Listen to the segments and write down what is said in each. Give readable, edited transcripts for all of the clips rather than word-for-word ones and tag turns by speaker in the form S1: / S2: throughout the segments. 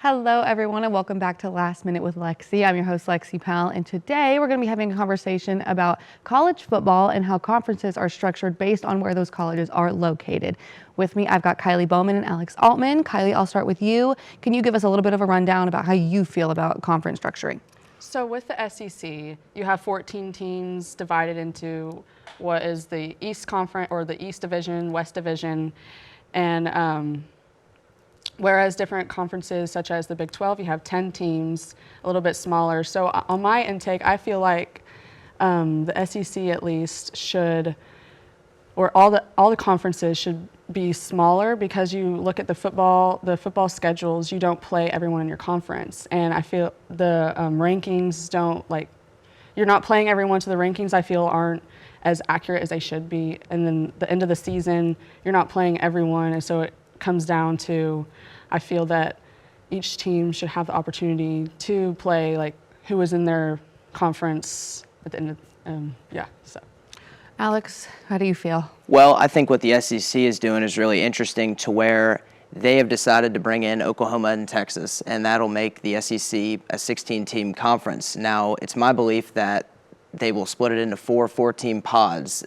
S1: Hello, everyone, and welcome back to Last Minute with Lexi. I'm your host, Lexi Powell, and today we're going to be having a conversation about college football and how conferences are structured based on where those colleges are located. With me, I've got Kylie Bowman and Alex Altman. Kylie, I'll start with you. Can you give us a little bit of a rundown about how you feel about conference structuring?
S2: So with the SEC, you have 14 teams divided into what is the East Conference, or the East Division, West Division, and whereas different conferences such as the Big 12, you have 10 teams, a little bit smaller. So on my intake, I feel like the SEC at least should, or all the conferences should be smaller, because you look at the football schedules, you don't play everyone in your conference. And I feel the rankings you're not playing everyone, so the rankings I feel aren't as accurate as they should be. And then the end of the season, you're not playing everyone, and so it comes down to, I feel that each team should have the opportunity to play like who was in their conference at the end of, so.
S1: Alex, how do you feel?
S3: Well, I think what the SEC is doing is really interesting, to where they have decided to bring in Oklahoma and Texas, and that'll make the SEC a 16-team conference. Now, it's my belief that they will split it into 4-team pods.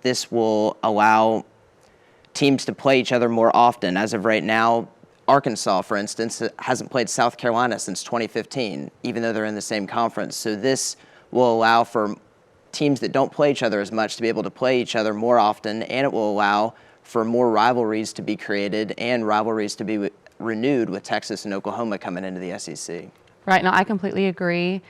S3: This will allow teams to play each other more often. As of right now, Arkansas, for instance, hasn't played South Carolina since 2015, even though they're in the same conference. So this will allow for teams that don't play each other as much to be able to play each other more often, and it will allow for more rivalries to be created and rivalries to be renewed with Texas and Oklahoma coming into the SEC.
S1: Right, now I completely agree.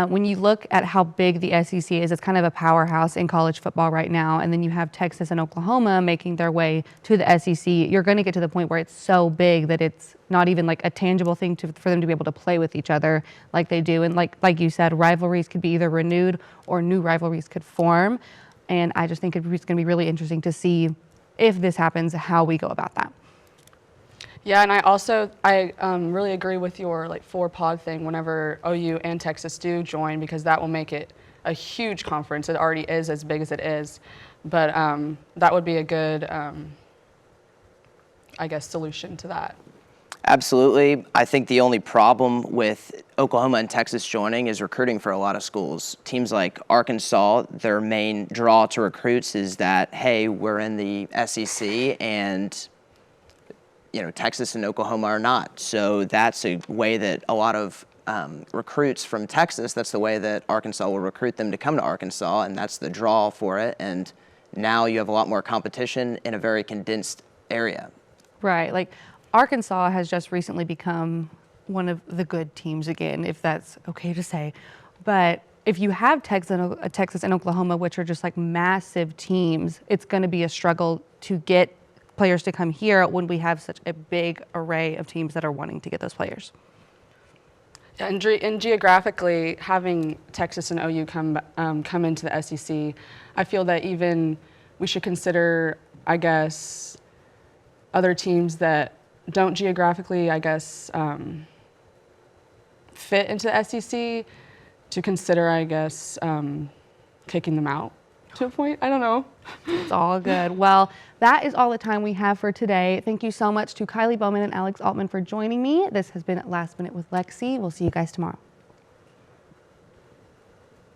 S1: When you look at how big the SEC is, it's kind of a powerhouse in college football right now, and then you have Texas and Oklahoma making their way to the SEC. You're going to get to the point where it's so big that it's not even like a tangible thing for them to be able to play with each other like they do. And like you said, rivalries could be either renewed or new rivalries could form. And I just think it's going to be really interesting to see, if this happens, how we go about that.
S2: Yeah, and I really agree with your 4-pod thing whenever OU and Texas do join, because that will make it a huge conference. It already is as big as it is, but that would be a good, solution to that.
S3: Absolutely. I think the only problem with Oklahoma and Texas joining is recruiting for a lot of schools. Teams like Arkansas, their main draw to recruits is that, hey, we're in the SEC, and Texas and Oklahoma are not. So that's a way that a lot of recruits from Texas, that's the way that Arkansas will recruit them to come to Arkansas, and that's the draw for it. And now you have a lot more competition in a very condensed area.
S1: Right, like Arkansas has just recently become one of the good teams again, if that's okay to say. But if you have Texas and Oklahoma, which are just like massive teams, it's going to be a struggle to get players to come here when we have such a big array of teams that are wanting to get those players.
S2: And geographically, having Texas and OU come into the SEC, I feel that even we should consider, other teams that don't geographically, fit into the SEC, to consider, kicking them out to a point. I don't know.
S1: It's all good. Well, that is all the time we have for today. Thank you so much to Kylie Bowman and Alex Altman for joining me. This has been Last Minute with Lexi. We'll see you guys tomorrow.